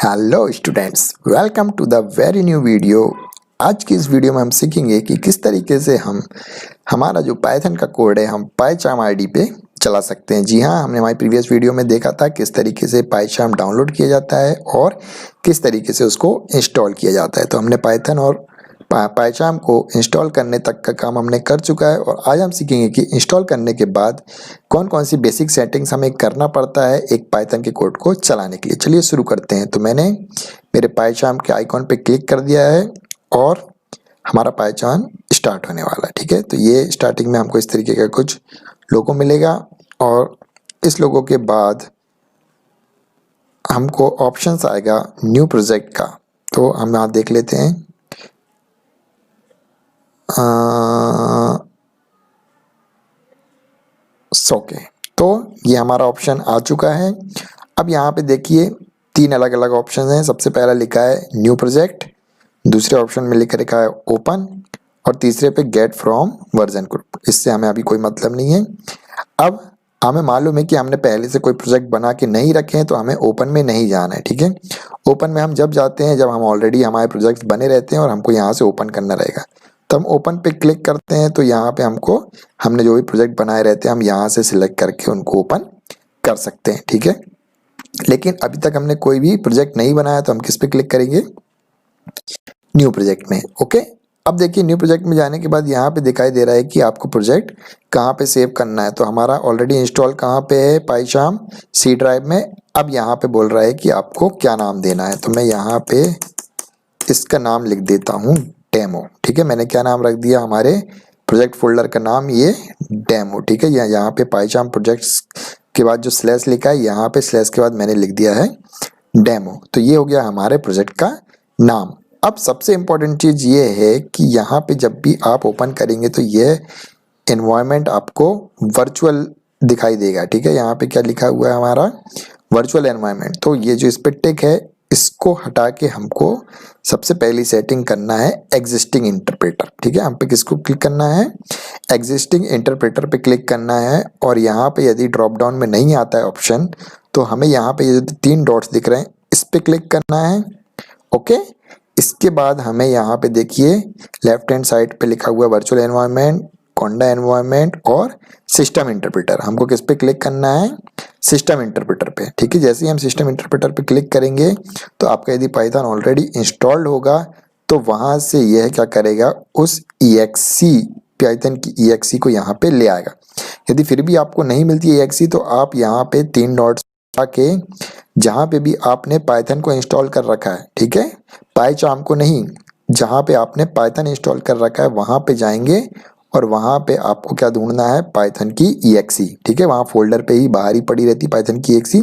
Hello students, welcome to the very new video. आज की इस वीडियो में हम सीखेंगे कि किस तरीके से हम हमारा जो पाइथन का कोड है हम पाइचार्म आईडी पे चला सकते हैं। जी हाँ, हमने हमारी प्रीवियस वीडियो में देखा था किस तरीके से पाइचार्म डाउनलोड किया जाता है और किस तरीके से उसको इंस्टॉल किया जाता है। तो हमने पाइथन और पाइचार्म को इंस्टॉल करने तक का काम हमने कर चुका है और आज हम सीखेंगे कि इंस्टॉल करने के बाद कौन कौन सी बेसिक सेटिंग्स हमें करना पड़ता है एक पाइथन के कोड को चलाने के लिए। चलिए शुरू करते हैं। तो मैंने मेरे पाइचार्म के आइकॉन पे क्लिक कर दिया है और हमारा पाइचार्म स्टार्ट होने वाला है। ठीक है, तो ये स्टार्टिंग में हमको इस तरीके का कुछ लोगो मिलेगा और इस लोगो के बाद हमको ऑप्शंस आएगा न्यू प्रोजेक्ट का। तो हम यहाँ देख लेते हैं। ओके, तो ये हमारा ऑप्शन आ चुका है। अब यहाँ पे देखिए तीन अलग अलग ऑप्शन हैं। सबसे पहला लिखा है न्यू प्रोजेक्ट, दूसरे ऑप्शन में लिखा है ओपन और तीसरे पे गेट फ्रॉम वर्जन ग्रुप। इससे हमें अभी कोई मतलब नहीं है। अब हमें मालूम है कि हमने पहले से कोई प्रोजेक्ट बना के नहीं रखे हैं, तो हमें ओपन में नहीं जाना है। ठीक है, ओपन में हम जब जाते हैं जब हम ऑलरेडी हमारे प्रोजेक्ट बने रहते हैं और हमको यहाँ से ओपन करना रहेगा। तो हम ओपन पे क्लिक करते हैं तो यहाँ पे हमको हमने जो भी प्रोजेक्ट बनाए रहते हैं हम यहाँ से सिलेक्ट करके उनको ओपन कर सकते हैं। ठीक है, लेकिन अभी तक हमने कोई भी प्रोजेक्ट नहीं बनाया तो हम किस पे क्लिक करेंगे? न्यू प्रोजेक्ट में। ओके, अब देखिए न्यू प्रोजेक्ट में जाने के बाद यहाँ पे दिखाई दे रहा है कि आपको प्रोजेक्ट कहाँ पे सेव करना है। तो हमारा ऑलरेडी इंस्टॉल कहाँ पे है? पाइचार्म सी ड्राइव में। अब यहाँ पे बोल रहा है कि आपको क्या नाम देना है। तो मैं यहाँ पे इसका नाम लिख देता हूँ डेमो। ठीक है, मैंने क्या नाम रख दिया? हमारे प्रोजेक्ट फोल्डर का नाम ये डेमो। ठीक है, यहाँ पे पाइचार्म प्रोजेक्ट्स के बाद जो स्लैश लिखा है, यहाँ पे स्लैश के बाद मैंने लिख दिया है डेमो। तो ये हो गया हमारे प्रोजेक्ट का नाम। अब सबसे इम्पोर्टेंट चीज़ ये है कि यहाँ पे जब भी आप ओपन करेंगे तो ये एनवायरनमेंट आपको वर्चुअल दिखाई देगा। ठीक है, यहाँ पे क्या लिखा हुआ है? हमारा वर्चुअल एनवायरनमेंट। तो ये जो इस पे टिक है इसको हटा के हमको सबसे पहली सेटिंग करना है एग्जिस्टिंग इंटरप्रेटर। ठीक है, हम पे किसको क्लिक करना है? एग्जिस्टिंग इंटरप्रेटर पे क्लिक करना है और यहाँ पे यदि ड्रॉप डाउन में नहीं आता है ऑप्शन तो हमें यहाँ पे ये तीन डॉट्स दिख रहे हैं इस पे क्लिक करना है। ओके, इसके बाद हमें यहाँ पे देखिए लेफ्ट हैंड साइड पे लिखा हुआ वर्चुअल एनवायरनमेंट, कोंडा एनवायरनमेंट और सिस्टम इंटरप्रेटर। हमको किस पे क्लिक करना है? सिस्टम इंटरप्रेटर पे। ठीक है, जैसे ही हम सिस्टम इंटरप्रेटर पे क्लिक करेंगे तो आपका यदि पाइथन ऑलरेडी इंस्टॉल्ड होगा तो वहां से यह क्या करेगा? उस EXE पाइथन की EXE को यहाँ पे ले आएगा। यदि फिर भी आपको नहीं मिलती EXE तो आप यहाँ पे तीन डॉट्स आके जहाँ पे भी आपने पाइथन को इंस्टॉल कर रखा है, ठीक है, पाइचार्म को नहीं, जहाँ पे आपने पाइथन इंस्टॉल कर रखा है वहाँ पे जाएंगे और वहाँ पे आपको क्या ढूंढना है? पाइथन की EXE। ठीक है, वहाँ फोल्डर पे ही बाहर ही पड़ी रहती पाइथन की EXE।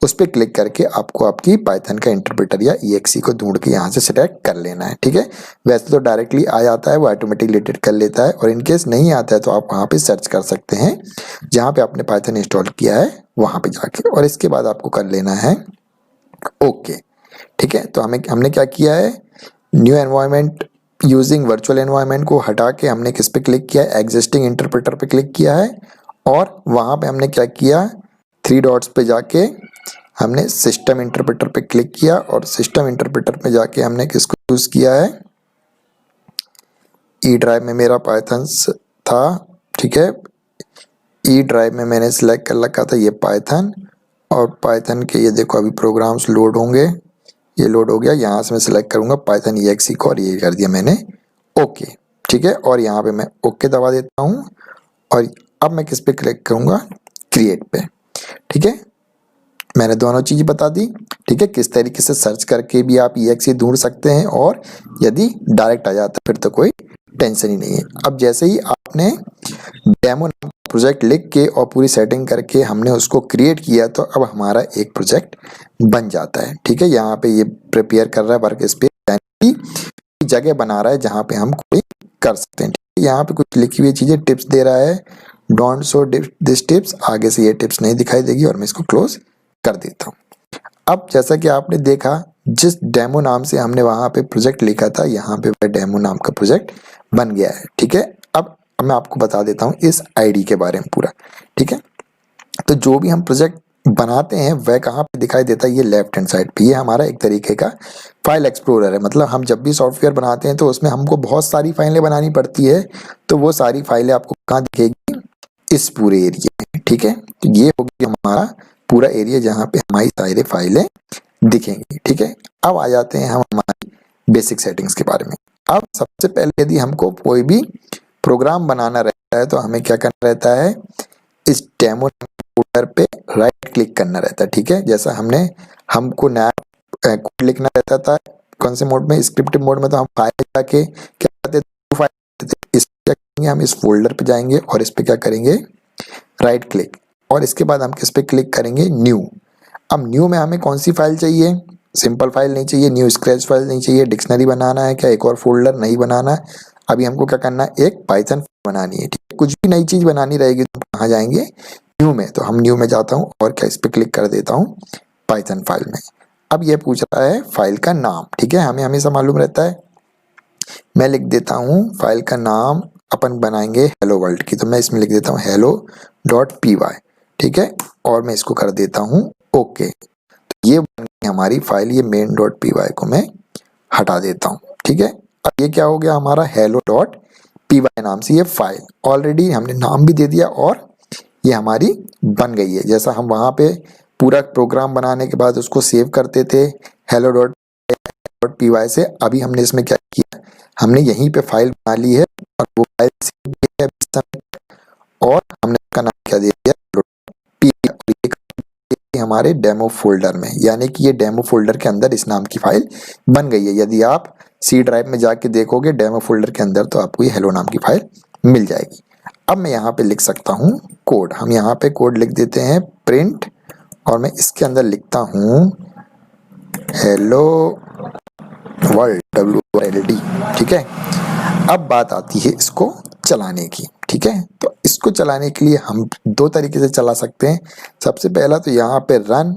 उस पर क्लिक करके आपको आपकी पाइथन का इंटरप्रेटर या EXE को ढूंढ के यहाँ से सिलेक्ट कर लेना है। ठीक है, वैसे तो डायरेक्टली आ जाता है, वो ऑटोमेटिकली डिटेक्ट कर लेता है और इनकेस नहीं आता है तो आप वहाँ पे सर्च कर सकते हैं जहाँ पे आपने पाइथन इंस्टॉल किया है वहाँ पे जाके, और इसके बाद आपको कर लेना है ओके। ठीक है, तो हमने क्या किया है? New environment using virtual environment को हटा के हमने किस पे क्लिक किया? एग्जिस्टिंग इंटरप्रेटर पे क्लिक किया है और वहाँ पे हमने क्या किया? थ्री डॉट्स पे जाके हमने सिस्टम इंटरप्रेटर पे क्लिक किया और सिस्टम इंटरप्रेटर पे जाके हमने किसको यूज किया है? ई ड्राइव में मेरा पाइथन था। ठीक है, ई ड्राइव में मैंने सिलेक्ट कर रखा था ये पाइथन, और पाइथन के ये देखो अभी प्रोग्राम्स लोड होंगे। ये लोड हो गया, यहाँ से मैं सिलेक्ट करूँगा पाइथन EXE को और ये कर दिया मैंने ओके। ठीक है, और यहाँ पे मैं ओके दबा देता हूँ और अब मैं किस पे क्लिक करूँगा? क्रिएट पे। ठीक है, मैंने दोनों चीज़ बता दी। ठीक है, किस तरीके से सर्च करके भी आप EXE ढूंढ सकते हैं और यदि डायरेक्ट आ जाता है फिर तो कोई टेंशन ही नहीं है। अब जैसे ही आपने डेमो प्रोजेक्ट लिख के और पूरी सेटिंग करके हमने उसको क्रिएट किया तो अब हमारा एक प्रोजेक्ट बन जाता है। ठीक है, यहाँ पे ये प्रिपेयर कर रहा है वर्क स्पेस, यानी जगह बना रहा है जहाँ पे हम कोई कर सकते हैं। यहाँ पे कुछ लिखी हुई चीजें टिप्स दे रहा है, डोंट शो दिस टिप्स। आगे से ये टिप्स नहीं दिखाई देगी और मैं इसको क्लोज कर देता हूँ। अब जैसा कि आपने देखा जिस डेमो नाम से हमने वहाँ पे प्रोजेक्ट लिखा था यहाँ पे वह डेमो नाम का प्रोजेक्ट बन गया है। ठीक है, अब मैं आपको बता देता हूँ इस आईडी के बारे में पूरा। ठीक है, तो जो भी हम प्रोजेक्ट बनाते हैं वह कहाँ पे दिखाई देता है, ये लेफ्ट हैंड साइड पे। ये हमारा एक तरीके का फाइल एक्सप्लोरर है। मतलब हम जब भी सॉफ्टवेयर बनाते हैं तो उसमें हमको बहुत सारी फाइलें बनानी पड़ती है, तो वो सारी फाइलें आपको कहाँ दिखेगी, इस पूरे एरिया में। ठीक है, तो ये हो गया हमारा पूरा एरिया जहाँ पे हमारी सारी फाइलें दिखेंगी। ठीक है, अब आ जाते हैं हम हमारी बेसिक सेटिंग्स के बारे में। अब सबसे पहले यदि हमको कोई भी प्रोग्राम बनाना रहता है तो हमें क्या करना रहता है, इस डेमो फोल्डर पे राइट क्लिक करना रहता है। ठीक है, जैसा हमको नया कोड लिखना रहता था कौन से मोड में, स्क्रिप्टिव मोड में, तो हम फाइल जाके क्या करते थे, फाइल इस क्या करेंगे, हम इस फोल्डर पे जाएंगे और इस पे क्या करेंगे, राइट क्लिक, और इसके बाद हम किस पे क्लिक करेंगे, न्यू। अब न्यू में हमें कौन सी फाइल चाहिए, सिंपल फाइल नहीं चाहिए, न्यू स्क्रैच फाइल नहीं चाहिए, डिक्शनरी बनाना है क्या, एक और फोल्डर नहीं बनाना। अभी हमको क्या करना है, एक पाइथन बनानी है। ठीक है, कुछ भी नई चीज बनानी रहेगी तो कहाँ जाएंगे, न्यू में। तो हम न्यू में जाता हूँ और क्या, इस पे क्लिक कर देता हूँ पाइथन फाइल में। अब ये पूछ रहा है फाइल का नाम। ठीक है, हमें हमेशा मालूम रहता है, मैं लिख देता हूँ फाइल का नाम, अपन बनाएंगे हेलो वर्ल्ड की, तो मैं इसमें लिख देता हूँ hello.py। ठीक है, और मैं इसको कर देता हूँ ओके। तो ये बन गई हमारी फाइल, ये main.py को मैं हटा देता हूँ। ठीक है, अब ये क्या हो गया हमारा, hello.py नाम से ये फाइल, ऑलरेडी हमने नाम भी दे दिया और ये हमारी बन गई है। जैसा हम वहाँ पे पूरा प्रोग्राम बनाने के बाद उसको सेव करते थे hello.py से, अभी हमने इसमें क्या किया, हमने यहीं पे फाइल बना ली है और वो फाइल सेव भी है अभी समय तक, और हमने इसका नाम क्या दे दिया, hello.py, और ये हमारे डेमो फोल्डर में, यानी कि ये डेमो फोल्डर के अंदर इस नाम की फाइल बन गई है। यदि आप सी ड्राइव में जाके देखोगे डेमो फोल्डर के अंदर तो आपको ये हेलो नाम की फाइल मिल जाएगी। अब मैं यहाँ पे लिख सकता हूँ कोड, हम यहाँ पे कोड लिख देते हैं प्रिंट, और मैं इसके अंदर लिखता हूँ हेलो वर्ल्ड, WORLD। ठीक है, अब बात आती है इसको चलाने की। ठीक है, तो इसको चलाने के लिए हम दो तरीके से चला सकते हैं। सबसे पहला तो यहाँ पे रन,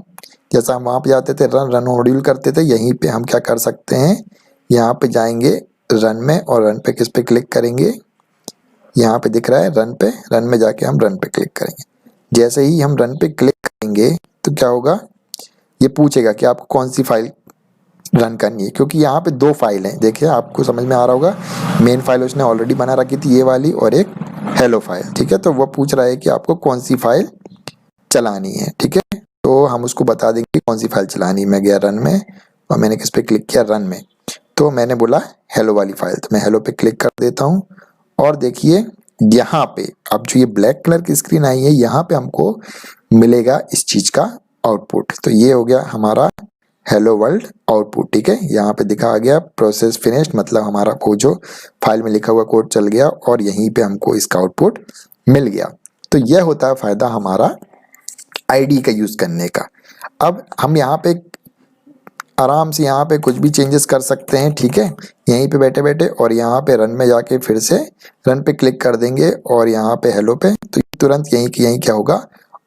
जैसा हम वहाँ पे जाते थे रन मॉड्यूल करते थे, यहीं पे हम क्या कर सकते हैं, यहाँ पे जाएंगे रन में, और रन पे किस पे क्लिक करेंगे, यहाँ पे दिख रहा है रन पे, रन में जाके हम रन पे क्लिक करेंगे। जैसे ही हम रन पे क्लिक करेंगे तो क्या होगा, ये पूछेगा कि आपको कौन सी फाइल रन करनी है, क्योंकि यहाँ पे दो फाइल हैं। देखिए आपको समझ में आ रहा होगा, मेन फाइल उसने ऑलरेडी बना रखी थी ये वाली, और एक हेलो फाइल। ठीक है, तो वो पूछ रहा है कि आपको कौन सी फाइल चलानी है। ठीक है, तो हम उसको बता देंगे कौन सी फाइल चलानी है। मैं गया रन में और मैंने किस पे क्लिक किया, रन में, तो मैंने बोला हेलो वाली फाइल, तो मैं हेलो पे क्लिक कर देता हूँ। और देखिए यहाँ पे अब जो ये ब्लैक कलर की स्क्रीन आई है, यहाँ पे हमको मिलेगा इस चीज का आउटपुट। तो ये हो गया हमारा हेलो वर्ल्ड आउटपुट। ठीक है, यहाँ पे दिखा आ गया प्रोसेस फिनिश्ड, मतलब हमारा वो जो फाइल में लिखा हुआ कोड चल गया और यहीं पे हमको इसका आउटपुट मिल गया। तो यह होता है फायदा हमारा आईडी का यूज करने का। अब हम यहाँ पे आराम से यहाँ पे कुछ भी चेंजेस कर सकते हैं। ठीक है, यहीं पे बैठे बैठे, और यहाँ पे रन में जाके फिर से रन पे क्लिक कर देंगे और यहाँ पे हेलो पे, तो तुरंत यहीं की यहीं क्या होगा,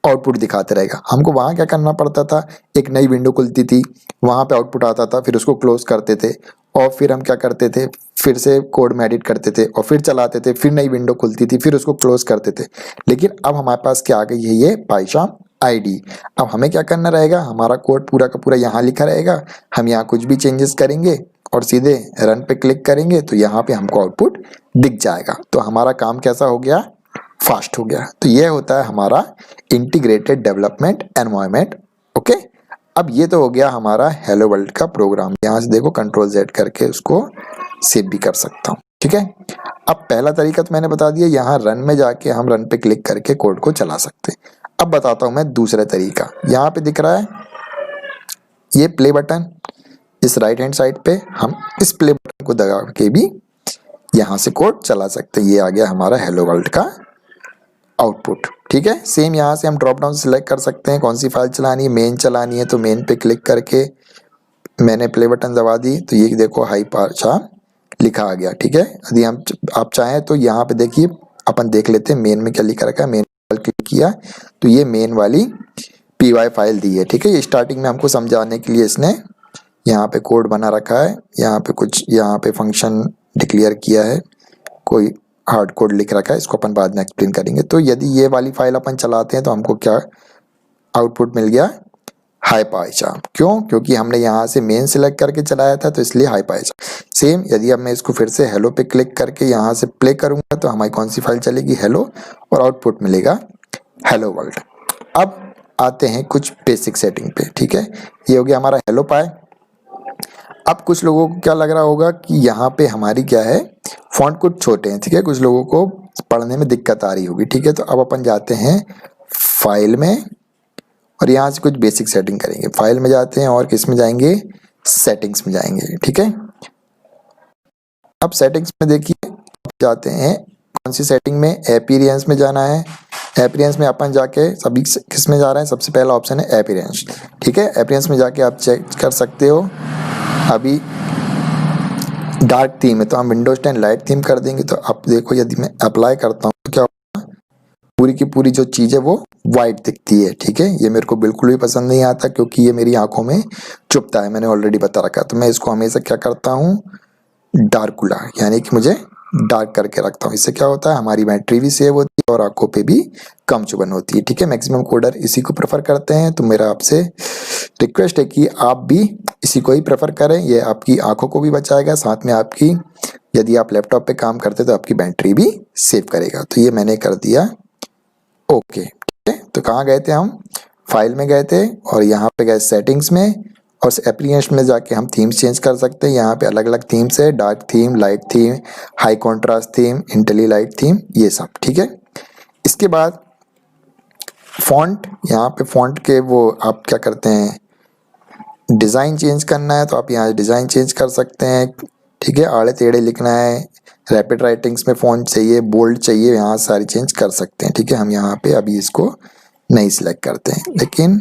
आउटपुट दिखाते रहेगा। हमको वहाँ क्या करना पड़ता था, एक नई विंडो खुलती थी, वहाँ पे आउटपुट आता था, फिर उसको क्लोज करते थे, और फिर हम क्या करते थे, फिर से कोड में एडिट करते थे और फिर चलाते थे, फिर नई विंडो खुलती थी, फिर उसको क्लोज करते थे। लेकिन अब हमारे पास क्या आ गई है, ये पाइथन आईडी। अब हमें क्या करना रहेगा, हमारा कोड पूरा का पूरा यहाँ लिखा रहेगा, हम यहाँ कुछ भी चेंजेस करेंगे और सीधे रन पे क्लिक करेंगे तो यहाँ पे हमको आउटपुट दिख जाएगा। तो हमारा काम कैसा हो गया, फास्ट हो गया। तो ये होता है हमारा इंटीग्रेटेड डेवलपमेंट एनवायरनमेंट। ओके, अब ये तो हो गया हमारा हेलो वर्ल्ड का प्रोग्राम। यहाँ से देखो कंट्रोल Z करके उसको सेव भी कर सकता हूँ। ठीक है, अब पहला तरीका तो मैंने बता दिया, यहाँ रन में जाके हम रन पे क्लिक करके कोड को चला सकते हैं। अब बताता हूँ मैं दूसरा तरीका। यहाँ पे दिख रहा है ये प्ले बटन, इस राइट हैंड साइड पे हम इस प्ले बटन को दबा के भी यहाँ से कोड चला सकते हैं। ये आ गया हमारा हेलो वर्ल्ड का आउटपुट। ठीक है, सेम यहाँ से हम ड्रॉप डाउन सिलेक्ट कर सकते हैं कौन सी फाइल चलानी है, मेन चलानी है तो मेन पे क्लिक करके मैंने प्ले बटन दबा दी, तो ये देखो हाई पार्चा लिखा आ गया। ठीक है, यदि हम आप चाहें तो यहाँ पे देखिए अपन देख लेते हैं मेन में क्या लिखा रखा है। मेन क्लिक किया तो ये मेन वाली py फाइल दी है। ठीक है, ये स्टार्टिंग में हमको समझाने के लिए इसने यहाँ पे कोड बना रखा है, यहाँ पे कुछ यहाँ पे फंक्शन डिक्लेयर किया है, कोई हार्ड कोड लिख रखा है, इसको अपन बाद में एक्सप्लेन करेंगे। तो यदि ये वाली फाइल अपन चलाते हैं तो हमको क्या आउटपुट मिल गया हाई पाई चार्ट। क्यों? क्योंकि हमने यहाँ से मेन सिलेक्ट करके चलाया था तो इसलिए हाई पाई चार्ट। सेम यदि अब मैं इसको फिर से हेलो पे क्लिक करके यहाँ से प्ले करूँगा तो हमारी कौन सी फाइल चलेगी? हेलो, और आउटपुट मिलेगा हेलो वर्ल्ड। अब आते हैं कुछ बेसिक सेटिंग पे, ठीक है। ये हो गया हमारा हेलो पाई। अब कुछ लोगों को क्या लग रहा होगा कि यहाँ पे हमारी क्या है, फॉन्ट कुछ छोटे हैं, ठीक है, कुछ लोगों को पढ़ने में दिक्कत आ रही होगी, ठीक है। तो अब अपन जाते हैं फाइल में और यहाँ से कुछ बेसिक सेटिंग करेंगे। फाइल में जाते हैं और किस में जाएंगे? सेटिंग्स में जाएंगे, ठीक है। अब सेटिंग्स में देखिए जाते हैं, कौन सी सेटिंग में? अपीयरेंस में जाना है। अपीयरेंस में अपन जाके सभी किस में जा रहे हैं? सबसे पहला ऑप्शन है अपीयरेंस, ठीक है। अपीयरेंस में जाके आप चेक कर सकते हो। अभी डार्क थीम है तो हम विंडोज 10 लाइट थीम कर देंगे। तो अब देखो यदि मैं अप्लाई करता हूँ तो क्या होगा? पूरी की पूरी जो चीज़ है वो वाइट दिखती है, ठीक है। ये मेरे को बिल्कुल भी पसंद नहीं आता क्योंकि ये मेरी आंखों में चुभता है, मैंने ऑलरेडी बता रखा। तो मैं इसको हमेशा क्या करता हूँ? डार्कुला, यानी कि मुझे डार्क करके रखता हूँ। इससे क्या होता है? हमारी बैटरी भी सेव होती है और आंखों पे भी कम चुभन होती है, ठीक है। मैक्सिमम कोडर इसी को प्रेफर करते हैं, तो मेरा आपसे रिक्वेस्ट है कि आप भी इसी को ही प्रेफर करें। ये आपकी आंखों को भी बचाएगा, साथ में आपकी यदि आप लैपटॉप पे काम करते तो आपकी बैटरी भी सेव करेगा। तो ये मैंने कर दिया ओके, ठीक है। तो कहाँ गए थे हम? फाइल में गए थे और यहाँ पे गए सेटिंग्स में, और एप्लीकेशन में जाके हम थीम्स चेंज कर सकते हैं। यहाँ पे अलग अलग थीम्स है, dark theme, light theme, high contrast theme, Intelli light theme, ये सब, ठीक है। इसके बाद फॉन्ट, यहाँ पे फॉन्ट के वो आप क्या करते हैं? डिज़ाइन चेंज करना है तो आप यहाँ डिज़ाइन चेंज कर सकते हैं, ठीक है। आड़े टेढ़े लिखना है, रैपिड राइटिंग्स में फॉन्ट चाहिए, बोल्ड चाहिए, यहाँ सारी चेंज कर सकते हैं, ठीक है। हम यहाँ पे अभी इसको नहीं सिलेक्ट करते हैं। लेकिन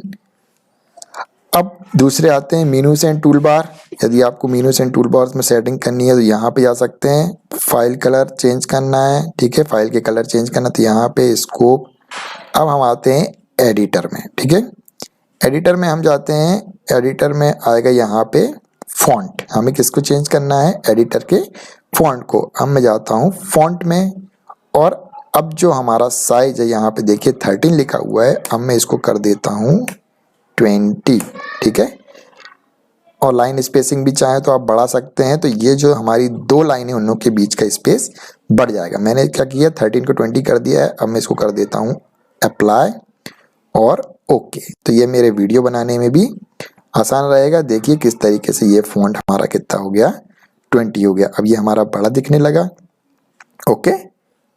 अब दूसरे आते हैं मेनूज एंड टूल बार। यदि आपको मेनूज एंड टूल बार में सेटिंग करनी है तो यहाँ पे जा सकते हैं। फाइल कलर चेंज करना है, ठीक है, फाइल के कलर चेंज करना, तो यहाँ पे स्कोप। अब हम आते हैं एडिटर में, ठीक है। एडिटर में हम जाते हैं, एडिटर में आएगा यहाँ पे फॉन्ट। हमें किसको चेंज करना है? एडिटर के फॉन्ट को। अब मैं जाता हूँ फॉन्ट में और अब जो हमारा साइज है यहाँ पे देखिए 13 लिखा हुआ है, अब मैं इसको कर देता हूँ 20, ठीक है। और लाइन स्पेसिंग भी चाहे तो आप बढ़ा सकते हैं, तो ये जो हमारी दो लाइनें उन लोग के बीच का स्पेस बढ़ जाएगा। मैंने क्या किया? 13 को 20 कर दिया है। अब मैं इसको कर देता हूँ अप्लाई और ओके। तो ये मेरे वीडियो बनाने में भी आसान रहेगा। देखिए किस तरीके से ये फॉन्ट हमारा कितना हो गया? 20 हो गया। अब ये हमारा बड़ा दिखने लगा, ओके।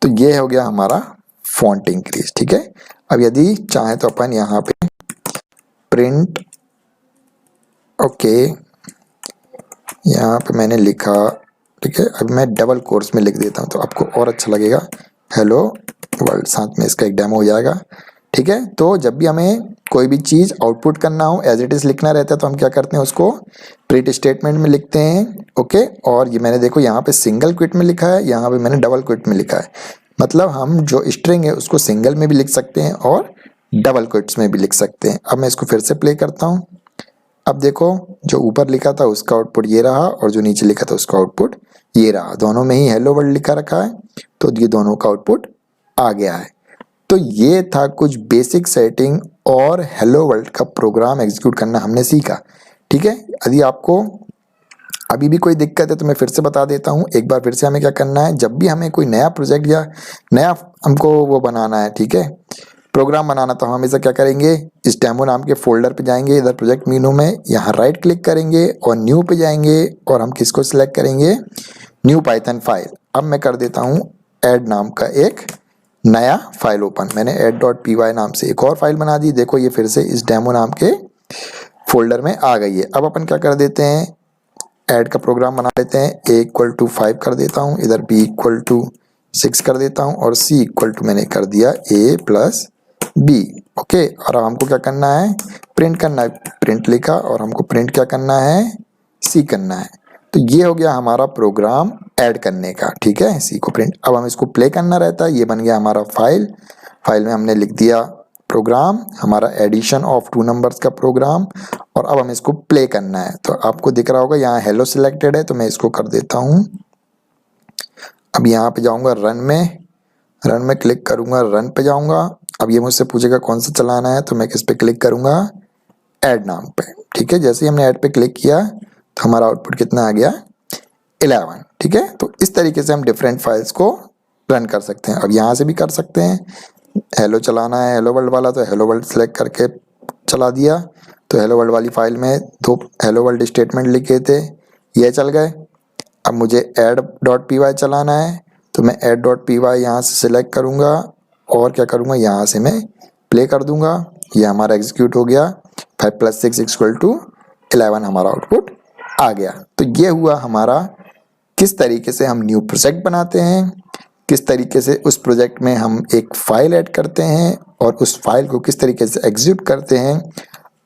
तो ये हो गया हमारा फॉन्ट इंक्रीज, ठीक है। अब यदि चाहे तो अपन यहाँ पे प्रिंट, ओके, यहाँ पे मैंने लिखा, ठीक है। अब मैं डबल कोर्स में लिख देता हूँ तो आपको और अच्छा लगेगा, हेलो वर्ल्ड, साथ में इसका एक डेमो हो जाएगा, ठीक है। तो जब भी हमें कोई भी चीज़ आउटपुट करना हो, एज इट इज़ लिखना रहता है, तो हम क्या करते हैं? उसको प्रिंट स्टेटमेंट में लिखते हैं, ओके। और ये मैंने देखो यहाँ पे सिंगल क्विट में लिखा है, यहाँ पे मैंने डबल क्विट में लिखा है। मतलब हम जो स्ट्रिंग है उसको सिंगल में भी लिख सकते हैं और डबल क्विट्स में भी लिख सकते हैं। अब मैं इसको फिर से प्ले करता हूँ। अब देखो जो ऊपर लिखा था उसका आउटपुट ये रहा और जो नीचे लिखा था उसका आउटपुट ये रहा। दोनों में ही हेलो वर्ल्ड लिखा रखा है, तो ये दोनों का आउटपुट आ गया है। तो ये था कुछ बेसिक सेटिंग और हेलो वर्ल्ड का प्रोग्राम एग्जीक्यूट करना हमने सीखा, ठीक है। यदि आपको अभी भी कोई दिक्कत है तो मैं फिर से बता देता हूँ। एक बार फिर से हमें क्या करना है? जब भी हमें कोई नया प्रोजेक्ट या नया हमको वो बनाना है, ठीक है, प्रोग्राम बनाना, तो हम हमेशा क्या करेंगे? इस डेमो नाम के फोल्डर पे जाएंगे, इधर प्रोजेक्ट मेनू में यहाँ राइट क्लिक करेंगे और न्यू पे जाएंगे और हम किसको सिलेक्ट करेंगे? New Python file. अब मैं कर देता हूँ ऐड नाम का एक नया फाइल ओपन। मैंने add.py नाम से एक और फाइल बना दी। देखो ये फिर से इस डेमो नाम के फोल्डर में आ गई है। अब अपन क्या कर देते हैं? ऐड का प्रोग्राम बना लेते हैं। a = 5 कर देता हूँ, इधर b = 6 कर देता हूँ और c = मैंने कर दिया a + b, ओके। और अब हमको क्या करना है? प्रिंट करना है। प्रिंट लिखा और हमको प्रिंट क्या करना है? c करना है। तो ये हो गया हमारा प्रोग्राम ऐड करने का, ठीक है, सी को प्रिंट। अब हम इसको प्ले करना रहता है। ये बन गया हमारा फाइल। फाइल में हमने लिख दिया प्रोग्राम, हमारा एडिशन ऑफ 2 नंबर्स का प्रोग्राम, और अब हमें इसको प्ले करना है। तो आपको दिख रहा होगा यहाँ हेलो सिलेक्टेड है, तो मैं इसको कर देता हूँ। अब यहाँ पे जाऊँगा रन में क्लिक करूँगा, रन पे जाऊँगा अब ये मुझसे पूछेगा कौन सा चलाना है, तो मैं किस पे क्लिक करूँगा, ऐड नाम पे। ठीक है, जैसे ही हमने ऐड पे क्लिक किया तो हमारा आउटपुट कितना आ गया, 11। ठीक है, तो इस तरीके से हम डिफरेंट फाइल्स को रन कर सकते हैं। अब यहाँ से भी कर सकते हैं, हेलो चलाना है हेलो वर्ल्ड वाला, तो हेलो वर्ल्ड सेलेक्ट करके चला दिया। तो हेलो वर्ल्ड वाली फाइल में 2 हेलो वर्ल्ड स्टेटमेंट लिखे थे, ये चल गए। अब मुझे add.py चलाना है, तो मैं add.py यहाँ से सिलेक्ट करूँगा और क्या करूँगा, यहाँ से मैं प्ले कर दूँगा। ये हमारा एग्जीक्यूट हो गया, 5 + 6 = 11 हमारा आउटपुट आ गया। तो ये हुआ हमारा किस तरीके से हम न्यू प्रोजेक्ट बनाते हैं, किस तरीके से उस प्रोजेक्ट में हम एक फाइल ऐड करते हैं और उस फाइल को किस तरीके से एग्जीक्यूट करते हैं।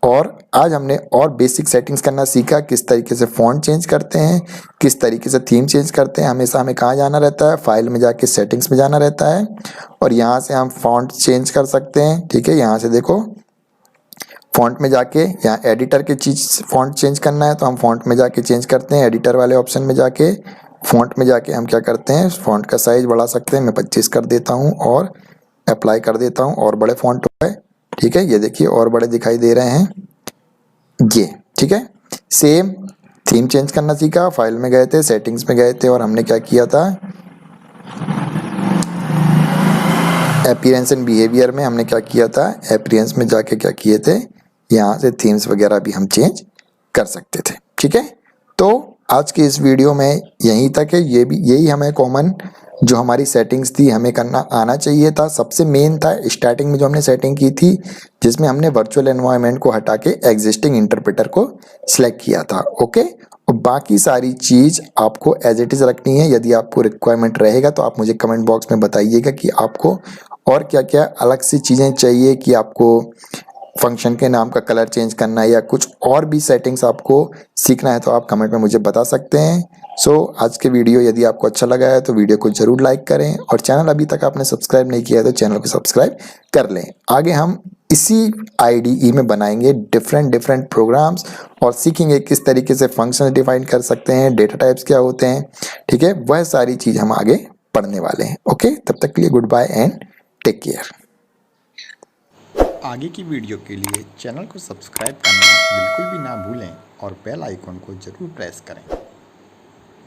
और आज हमने और बेसिक सेटिंग्स करना सीखा, किस तरीके से फ़ॉन्ट चेंज करते हैं, किस तरीके से थीम चेंज करते हैं। हमेशा हमें कहाँ जाना रहता है, फाइल में जाके सेटिंग्स में जाना रहता है और यहाँ से हम फ़ॉन्ट चेंज कर सकते हैं। ठीक है, यहाँ से देखो फ़ॉन्ट में जाके यहाँ एडिटर की चीज़ फ़ॉन्ट चेंज करना है तो हम फ़ॉन्ट में जाके चेंज करते हैं। एडिटर वाले ऑप्शन में जाके फ़ॉन्ट में जाके हम क्या करते हैं, फ़ॉन्ट का साइज़ बढ़ा सकते हैं। मैं 25 कर देता हूँ और अप्लाई कर देता हूँ और बड़े फ़ॉन्ट हो गए। ठीक है, ये देखिए और बड़े दिखाई दे रहे हैं ये। ठीक है, सेम थीम चेंज करना सीखा, फाइल में गए थे, सेटिंग्स में गए थे और हमने क्या किया था, अपीयरेंस एंड बिहेवियर में हमने क्या किया था, अपीयरेंस में जाके क्या किए थे, यहाँ से थीम्स वगैरह भी हम चेंज कर सकते थे। ठीक है, तो आज की इस वीडियो में यहीं तक है। यही हमें कॉमन जो हमारी सेटिंग्स थी हमें करना आना चाहिए था। सबसे मेन था स्टार्टिंग में जो हमने सेटिंग की थी, जिसमें हमने वर्चुअल एनवायरनमेंट को हटा के एग्जिस्टिंग इंटरप्रेटर को सिलेक्ट किया था। ओके, और बाकी सारी चीज़ आपको एज इट इज़ रखनी है। यदि आपको रिक्वायरमेंट रहेगा तो आप मुझे कमेंट बॉक्स में बताइएगा कि आपको और क्या क्या अलग सी चीज़ें चाहिए, कि आपको फंक्शन के नाम का कलर चेंज करना है या कुछ और भी सेटिंग्स आपको सीखना है, तो आप कमेंट में मुझे बता सकते हैं। आज के वीडियो यदि आपको अच्छा लगा है तो वीडियो को जरूर लाइक करें और चैनल अभी तक आपने सब्सक्राइब नहीं किया है तो चैनल को सब्सक्राइब कर लें। आगे हम इसी IDE में बनाएंगे डिफरेंट प्रोग्राम्स और सीखेंगे किस तरीके से फंक्शन डिफाइन कर सकते हैं, डेटा टाइप्स क्या होते हैं। ठीक है, वह सारी चीज़ हम आगे पढ़ने वाले हैं। ओके, तब तक के लिए good bye and take care. आगे की वीडियो के लिए चैनल को सब्सक्राइब करना बिल्कुल भी ना भूलें और बेल आइकन को ज़रूर प्रेस करें।